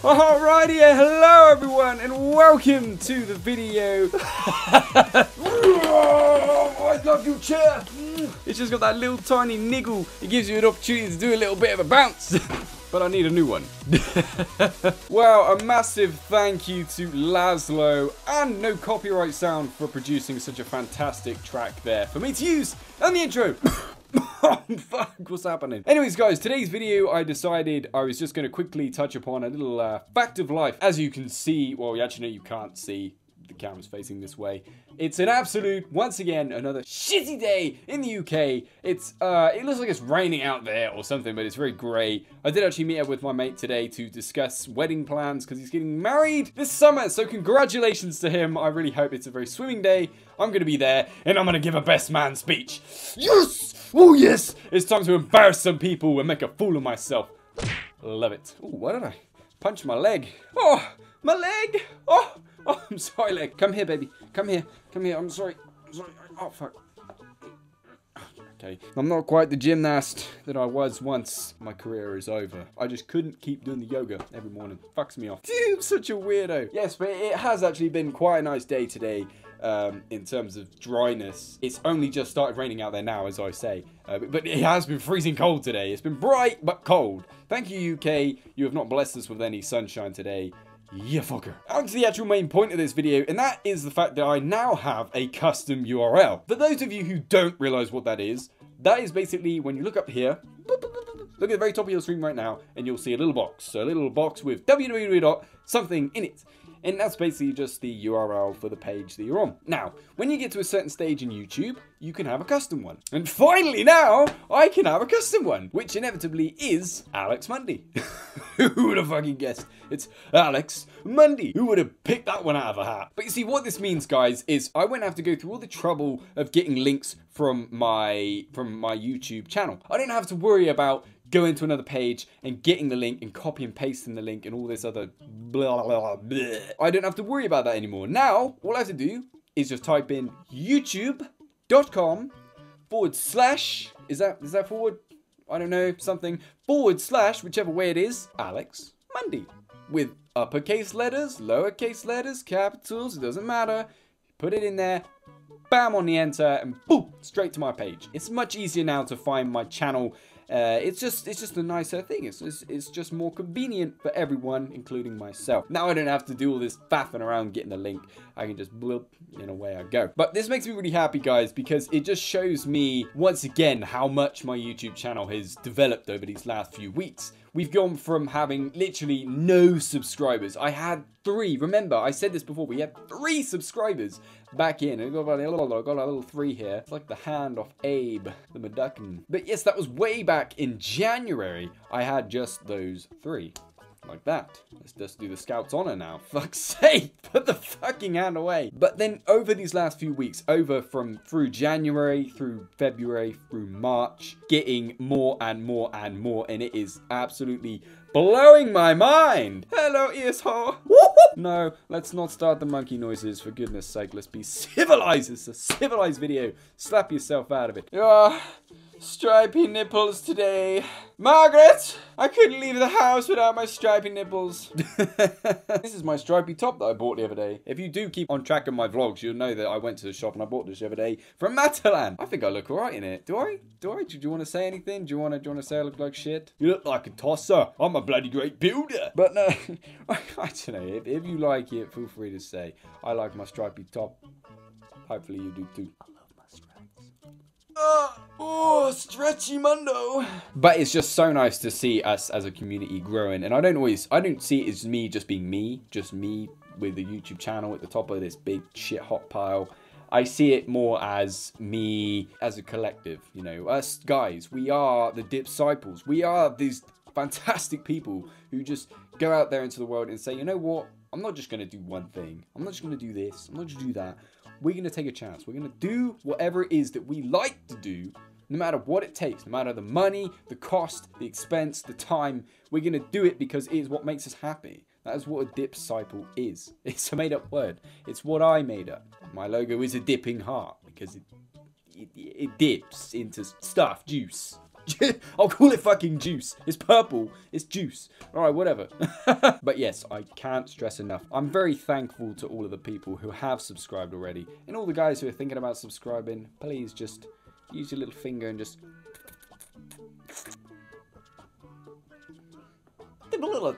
Alrighty, hello everyone, and welcome to the video. I love your chair. It's just got that little tiny niggle. It gives you an opportunity to do a little bit of a bounce. But I need a new one. Well, a massive thank you to Laszlo and No Copyright Sound for producing such a fantastic track there for me to use on the intro. Oh, fuck, what's happening? Anyways, guys, today's video, I decided I was just going to quickly touch upon a little fact of life. As you can see, well, actually, no, you can't see. The camera's facing this way. It's an absolute, once again, another shitty day in the UK. It's, it looks like it's raining out there or something, but it's very grey. I did actually meet up with my mate today to discuss wedding plans because he's getting married this summer. So congratulations to him. I really hope it's a very swimming day. I'm going to be there and I'm going to give a best man speech. Yes! Oh, yes! It's time to embarrass some people and make a fool of myself. Love it. Oh, why did I punch my leg? Oh, my leg! Oh, I'm sorry, leg. Come here, baby. Come here. Come here. I'm sorry. I'm sorry. Oh, fuck. Okay. I'm not quite the gymnast that I was once. My career is over. I just couldn't keep doing the yoga every morning. Fucks me off. Dude, I'm such a weirdo. Yes, but it has actually been quite a nice day today. In terms of dryness. It's only just started raining out there now, as I say. But it has been freezing cold today. It's been bright, but cold. Thank you, UK. You have not blessed us with any sunshine today. Yeah, fucker. On to the actual main point of this video, and that is the fact that I now have a custom URL. For those of you who don't realize what that is basically when you look up here, look at the very top of your screen right now, and you'll see a little box. So a little box with www.something in it. And that's basically just the URL for the page that you're on. Now, when you get to a certain stage in YouTube, you can have a custom one. And finally now, I can have a custom one, which inevitably is Alex Mundy. Who would have fucking guessed? It's Alex Mundy. Who would have picked that one out of a hat? But you see, what this means, guys, is I won't have to go through all the trouble of getting links from my YouTube channel. I don't have to worry about going to another page and getting the link and copy and pasting the link and all this other blah, blah, blah. I don't have to worry about that anymore. Now, all I have to do is just type in youtube.com/ is that forward? I don't know, something, / whichever way it is, Alex Mundy. With uppercase letters, lowercase letters, capitals, it doesn't matter. Put it in there, bam on the enter, and boom, straight to my page. It's much easier now to find my channel. It's just a nicer thing. It's just more convenient for everyone, including myself. Now I don't have to do all this faffing around getting the link. I can just bloop, and away I go. But this makes me really happy, guys, because it just shows me, once again, how much my YouTube channel has developed over these last few weeks. We've gone from having literally no subscribers. I had 3. Remember, I said this before. We had 3 subscribers back in. And I got a little 3 here. It's like the hand of Abe, the Maduckin. But yes, that was way back in January. I had just those 3. Like that. Let's just do the Scout's Honor now. Fuck's sake, put the fucking hand away. But then over these last few weeks, through January, through February, through March, getting more and more and more, and it is absolutely blowing my mind. Hello, Earshole. No, let's not start the monkey noises, for goodness sake. Let's be civilized. It's a civilized video. Slap yourself out of it. Stripy nipples today. Margaret! I couldn't leave the house without my stripy nipples. This is my stripy top that I bought the other day. If you do keep on track of my vlogs, you'll know that I went to the shop and I bought this the other day from Matalan. I think I look alright in it. Do I? Do you want to say anything? Do you want to say I look like shit? You look like a tosser. I'm a bloody great builder. But no, I don't know. If you like it, feel free to say. I like my stripy top. Hopefully you do too. Oh, stretchy mundo. But it's just so nice to see us as a community growing. And I don't see it as me just being me, with the YouTube channel at the top of this big shit hot pile. I see it more as me as a collective, you know, us guys. We are the Dipsciples. We are these fantastic people who just go out there into the world and say, you know what? I'm not just going to do one thing. I'm not just going to do this. I'm not just going to do that. We're going to take a chance. We're going to do whatever it is that we like to do, no matter what it takes, no matter the money, the cost, the expense, the time. We're going to do it because it is what makes us happy. That is what a Dipsciple is. It's a made-up word. It's what I made up. My logo is a dipping heart because it dips into stuff, juice. I'll call it fucking juice. It's purple. It's juice. All right, whatever. But yes, I can't stress enough. I'm very thankful to all of the people who have subscribed already. And all the guys who are thinking about subscribing, please just use your little finger and just...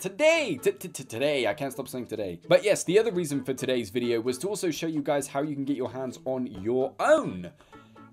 Today, I can't stop saying today. But yes, the other reason for today's video was to also show you guys how you can get your hands on your own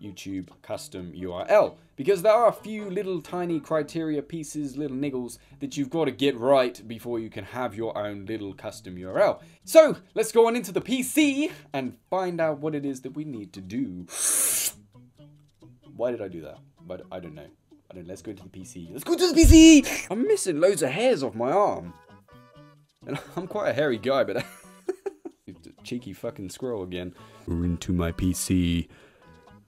YouTube custom URL, because there are a few little tiny criteria pieces, little niggles that you've got to get right before you can have your own little custom URL. So let's go on into the PC and find out what it is that we need to do. Why did I do that? But I don't know. Let's go to the PC. Let's go to the PC! I'm missing loads of hairs off my arm. And I'm quite a hairy guy, but... cheeky fucking squirrel again. We're into my PC.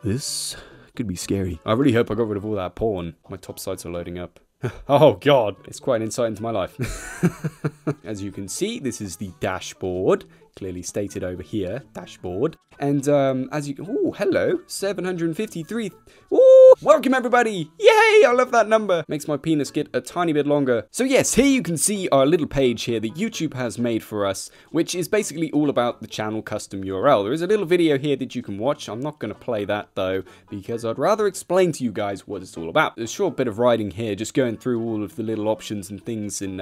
This could be scary. I really hope I got rid of all that porn. My top sites are loading up. Oh god, it's quite an insight into my life. As you can see, this is the dashboard. Clearly stated over here, dashboard. And as you, oh, hello, 753. Ooh, welcome everybody. Yay, I love that number. Makes my penis get a tiny bit longer. So yes, here you can see our little page here that YouTube has made for us, which is basically all about the channel custom URL. There is a little video here that you can watch. I'm not going to play that though, because I'd rather explain to you guys what it's all about. There's a short bit of writing here, just going through all of the little options and things and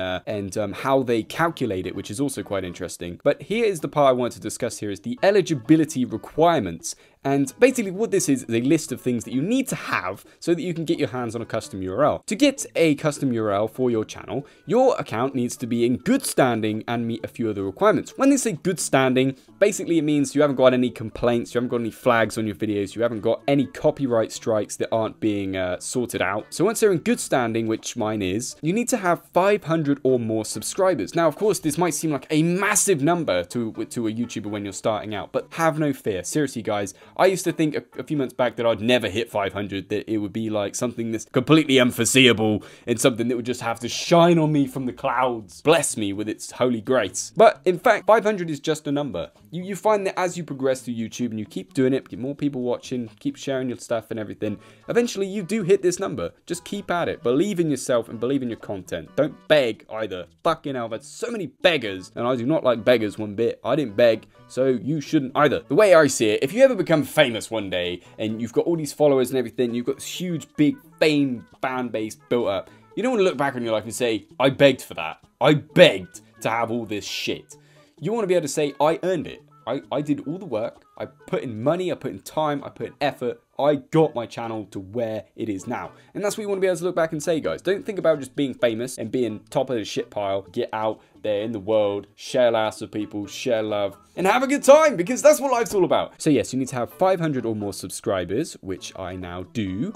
how they calculate it, which is also quite interesting. But here is the part I want to discuss here is the eligibility requirements. And basically what this is a list of things that you need to have so that you can get your hands on a custom URL. To get a custom URL for your channel, your account needs to be in good standing and meet a few other requirements. When they say good standing, basically it means you haven't got any complaints, you haven't got any flags on your videos, you haven't got any copyright strikes that aren't being sorted out. So once they're in good standing, which mine is, you need to have 500 or more subscribers. Now, of course, this might seem like a massive number to a YouTuber when you're starting out, but have no fear. Seriously, guys, I used to think a few months back that I'd never hit 500, that it would be like something that's completely unforeseeable and something that would just have to shine on me from the clouds, bless me with its holy grace. But in fact, 500 is just a number. You find that as you progress through YouTube and you keep doing it, get more people watching, keep sharing your stuff and everything, eventually you do hit this number. Just keep at it. Believe in yourself and believe in your content. Don't beg either. Fucking hell, there's so many beggars, and I do not like beggars one bit. I didn't beg, so you shouldn't either. The way I see it, if you ever become famous one day and you've got all these followers and everything, you've got this huge big fame fan base built up, you don't want to look back on your life and say, I begged for that. I begged to have all this shit. You want to be able to say, I earned it. I did all the work. I put in money, I put in time, I put in effort. I got my channel to where it is now. And that's what you want to be able to look back and say, guys. Don't think about just being famous and being top of the shit pile. Get out there in the world, share laughs with people, share love, and have a good time, because that's what life's all about. So yes, you need to have 500 or more subscribers, which I now do.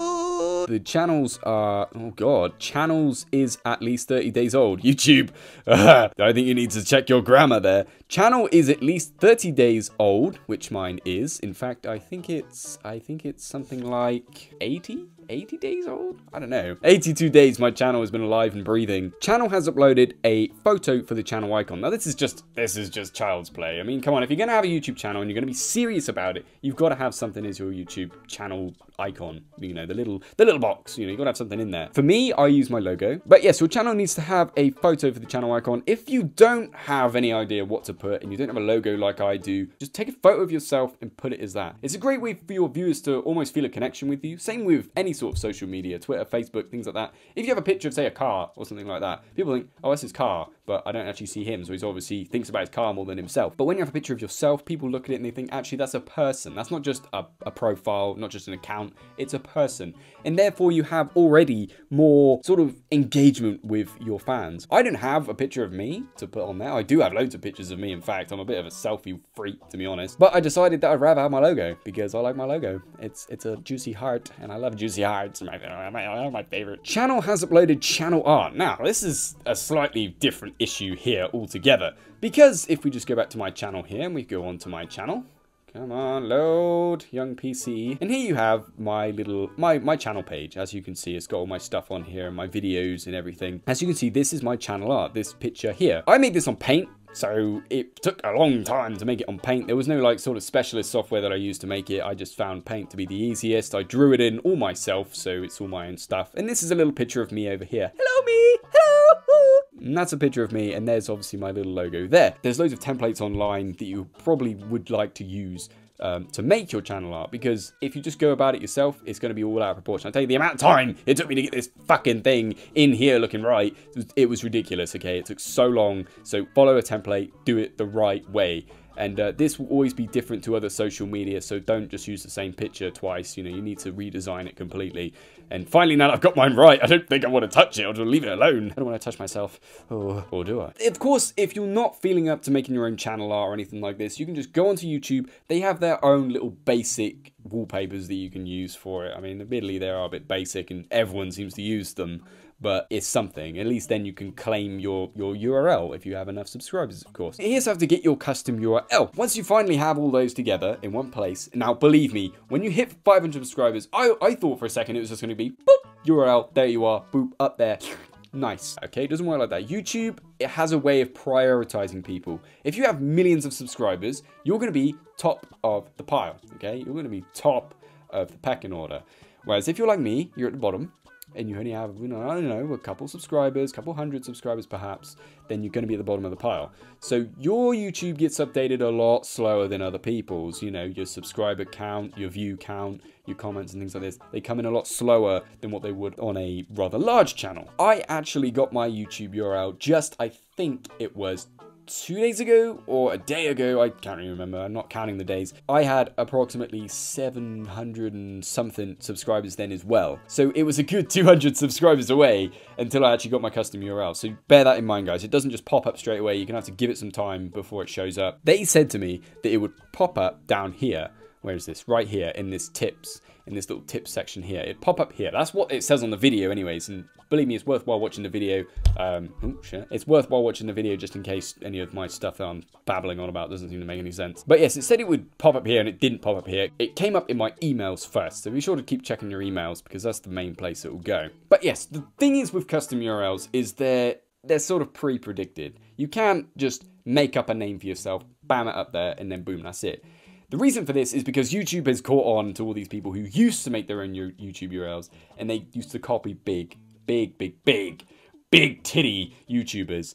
The channels are, oh god, channels is at least 30 days old. YouTube, I think you need to check your grammar there. Channel is at least 30 days old, which mine is. In fact, I think it's something like 80 days old? I don't know. 82 days my channel has been alive and breathing. Channel has uploaded a photo for the channel icon. Now this is just child's play. I mean, come on, if you're gonna have a YouTube channel and you're gonna be serious about it, you've got to have something as your YouTube channel icon. You know, the little box, you know, you've got to have something in there. For me, I use my logo. But yes, your channel needs to have a photo for the channel icon. If you don't have any idea what to put and you don't have a logo like I do, just take a photo of yourself and put it as that. It's a great way for your viewers to almost feel a connection with you. Same with any sort of social media, Twitter, Facebook, things like that. If you have a picture of, say, a car or something like that, people think, oh, that's his car, but I don't actually see him, so he's obviously thinks about his car more than himself. But when you have a picture of yourself, people look at it and they think, actually, that's a person. That's not just a profile, not just an account. It's a person. And therefore, you have already more sort of engagement with your fans. I don't have a picture of me to put on there. I do have loads of pictures of me, in fact. I'm a bit of a selfie freak, to be honest. But I decided that I'd rather have my logo because I like my logo. It's a juicy heart, and I love juicy hearts. My favorite. Channel has uploaded channel art. Now, this is a slightly different issue here altogether, because if we just go back to my channel here and we go on to my channel, come on, load, young PC. And here you have my channel page. As you can see, it's got all my stuff on here, my videos and everything. As you can see, this is my channel art, this picture here. I made this on Paint. So it took a long time to make it on Paint. There was no like sort of specialist software that I used to make it. I just found Paint to be the easiest. I drew it in all myself, so it's all my own stuff. And this is a little picture of me over here. Hello, me. Hello. And that's a picture of me, and there's obviously my little logo there. There's loads of templates online that you probably would like to use to make your channel art, because if you just go about it yourself, it's going to be all out of proportion. I'll tell you the amount of time it took me to get this fucking thing in here looking right. It was ridiculous, okay? It took so long. So follow a template, do it the right way. And this will always be different to other social media, so don't just use the same picture twice. You know, you need to redesign it completely. And finally, now that I've got mine right, I don't think I want to touch it. I'll just leave it alone. I don't want to touch myself. Oh, or do I? Of course, if you're not feeling up to making your own channel art or anything like this, you can just go onto YouTube. They have their own little basic wallpapers that you can use for it. I mean, admittedly, they are a bit basic and everyone seems to use them. But it's something. At least then you can claim your URL if you have enough subscribers, of course. Here's how to get your custom URL. Once you finally have all those together in one place, now believe me, when you hit 500 subscribers, I thought for a second it was just going to be, boop, URL, there you are, boop, up there. Nice. Okay, it doesn't work like that. YouTube, it has a way of prioritizing people. If you have millions of subscribers, you're going to be top of the pile, okay? You're going to be top of the pecking order. Whereas if you're like me, you're at the bottom, and you only have, you know, I don't know, a couple subscribers, couple hundred subscribers perhaps, then you're going to be at the bottom of the pile. So your YouTube gets updated a lot slower than other people's. You know, your subscriber count, your view count, your comments and things like this, they come in a lot slower than what they would on a rather large channel. I actually got my YouTube URL just, I think it was 2 days ago or a day ago, I can't really remember, I'm not counting the days. I had approximately 700 and something subscribers then as well. So it was a good 200 subscribers away until I actually got my custom URL. So bear that in mind, guys. It doesn't just pop up straight away. You can have to give it some time before it shows up. They said to me that it would pop up down here. Where is this? Right here in this tips, in this little tips section here. It'd pop up here. That's what it says on the video anyways. And believe me, it's worthwhile watching the video. Oh, shit. It's worthwhile watching the video just in case any of my stuff that I'm babbling on about doesn't seem to make any sense. But yes, it said it would pop up here and it didn't pop up here. It came up in my emails first. So be sure to keep checking your emails because that's the main place it will go. But yes, the thing is with custom URLs is they're sort of pre-predicted. You can't just make up a name for yourself, bam it up there, and then boom, that's it. The reason for this is because YouTube has caught on to all these people who used to make their own YouTube URLs, and they used to copy big titty YouTubers.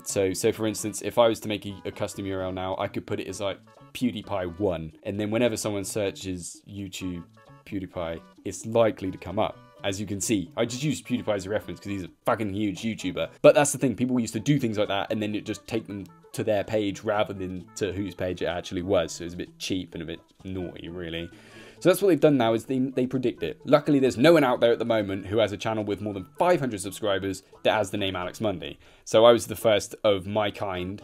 So for instance, if I was to make a custom URL now, I could put it as like PewDiePie1, and then whenever someone searches YouTube PewDiePie, it's likely to come up. As you can see, I just used PewDiePie as a reference because he's a fucking huge YouTuber. But that's the thing, people used to do things like that and then it just take them to their page rather than to whose page it actually was. So it's a bit cheap and a bit naughty, really. So that's what they've done now is they predict it. Luckily, there's no one out there at the moment who has a channel with more than 500 subscribers that has the name Alex Mundy. So I was the first of my kind.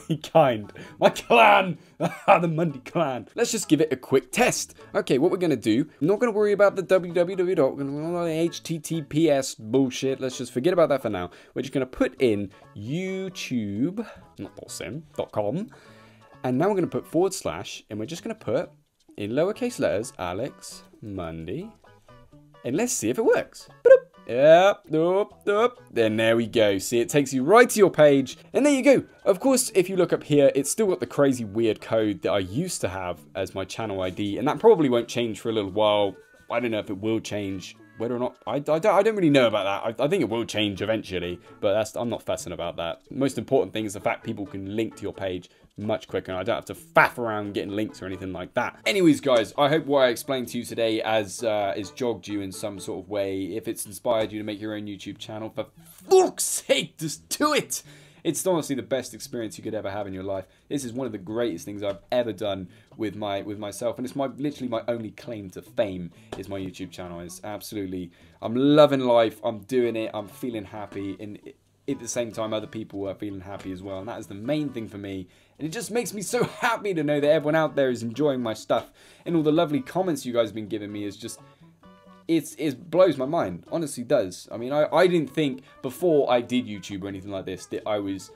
my clan, the Mundy clan. Let's just give it a quick test. Okay, what we're gonna do, I'm not gonna worry about the HTTPS bullshit. Let's just forget about that for now. We're just gonna put in YouTube, not .com, and now we're gonna put / and we're just gonna put in lowercase letters, Alex Mundy. And let's see if it works. Yep, then there we go. See, it takes you right to your page. And there you go. Of course, if you look up here, it's still got the crazy weird code that I used to have as my channel ID. And that probably won't change for a little while. I don't know if it will change. Whether or not, I don't really know about that. I think it will change eventually, but I'm not fussing about that. The most important thing is the fact people can link to your page much quicker, and I don't have to faff around getting links or anything like that. Anyways, guys, I hope what I explained to you today has jogged you in some sort of way. If it's inspired you to make your own YouTube channel, for fuck's sake, just do it! It's honestly the best experience you could ever have in your life. This is one of the greatest things I've ever done with myself, and it's literally my only claim to fame is my YouTube channel. It's absolutely, I'm loving life, I'm doing it, I'm feeling happy, and at the same time other people are feeling happy as well, and that is the main thing for me. And it just makes me so happy to know that everyone out there is enjoying my stuff, and all the lovely comments you guys have been giving me is just, it blows my mind, honestly does. I mean, I didn't think before I did YouTube or anything like this that I was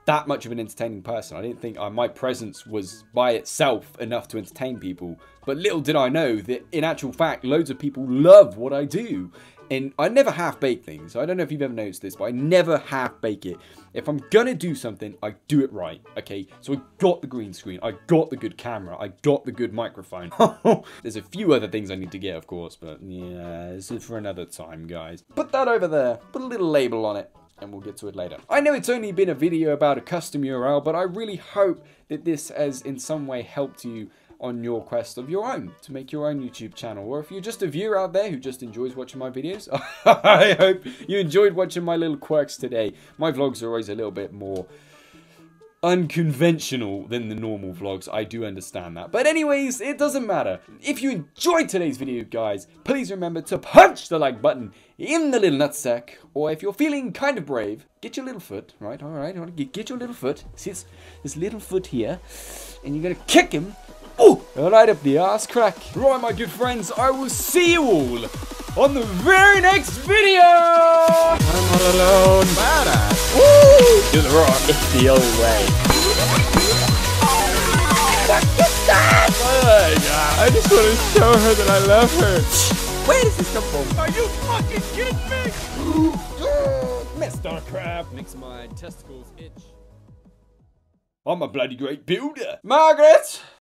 that much of an entertaining person. I didn't think my presence was by itself enough to entertain people. But little did I know that in actual fact, loads of people love what I do. And I never half bake things. I don't know if you've ever noticed this, but I never half bake it. If I'm gonna do something, I do it right, okay? So I got the green screen, I got the good camera, I got the good microphone. There's a few other things I need to get, of course, but yeah, this is for another time, guys. Put that over there, put a little label on it, and we'll get to it later. I know it's only been a video about a custom URL, but I really hope that this has in some way helped you on your quest of your own, to make your own YouTube channel. Or if you're just a viewer out there who just enjoys watching my videos, I hope you enjoyed watching my little quirks today. My vlogs are always a little bit more unconventional than the normal vlogs. I do understand that. But anyways, it doesn't matter. If you enjoyed today's video, guys, please remember to punch the like button in the little nutsack. Or if you're feeling kind of brave, get your little foot, right? Alright, get your little foot. See this little foot here. And you're gonna kick him. Oh, right up the ass crack. Right, my good friends, I will see you all on the very next video. I'm not alone. Badass. Woo! Do the rock. It's the old way. What is that? Oh my God. I just want to show her that I love her. Where does this come from? Are you fucking kidding me? Mr. Crab makes my testicles itch. I'm a bloody great builder. Margaret!